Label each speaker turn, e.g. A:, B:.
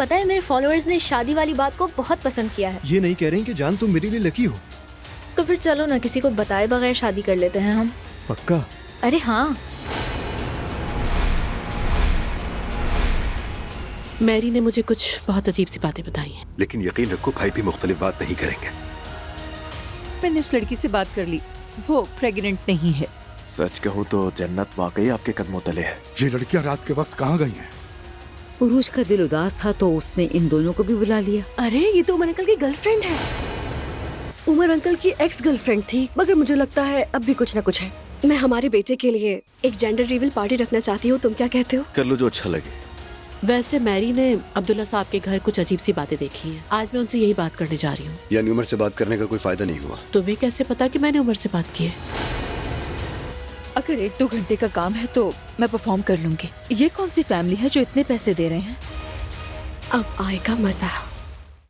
A: पता है मेरे फॉलोअर्स ने शादी वाली बात को बहुत पसंद किया है।
B: ये नहीं कह रहे कि जान तुम मेरे लिए लकी हो।
A: तो फिर चलो ना किसी को बताए बगैर शादी कर लेते हैं हम।
B: पक्का?
A: अरे हाँ।
C: मैरी ने मुझे कुछ बहुत अजीब सी बातें बताई हैं।
D: लेकिन यकीन रखो भाई भी मुख्तलिफ बात नहीं करेंगे।
E: मैंने उस लड़की से बात कर ली, वो प्रेग्नेंट नहीं है।
D: सच कहूँ तो जन्नत वाकई आपके कदमों तले है।
F: ये लड़कियां रात के वक्त कहाँ गई हैं?
G: पुरुष का दिल उदास था तो उसने इन दोनों को भी बुला लिया।
H: अरे ये तो उमर अंकल की गर्लफ्रेंड है। उमर अंकल की एक्स गर्लफ्रेंड थी, मगर मुझे लगता है अब भी कुछ ना कुछ है। मैं हमारे बेटे के लिए एक जेंडर रिवील पार्टी रखना चाहती हूँ, तुम क्या कहते हो?
D: कर लो जो अच्छा लगे।
C: वैसे मैरी ने अब्दुल्ला साहब के घर कुछ अजीब सी बातें देखी हैं। आज मैं उनसे यही बात करने जा रही हूँ।
B: यानी उमर से बात करने का कोई फायदा नहीं हुआ?
C: तुम्हें कैसे पता कि मैंने उमर से बात की है?
H: अगर 1-2 घंटे का काम है तो मैं परफॉर्म कर लूंगी। ये कौन सी फैमिली है जो इतने पैसे दे रहे हैं? अब आएगा मजा।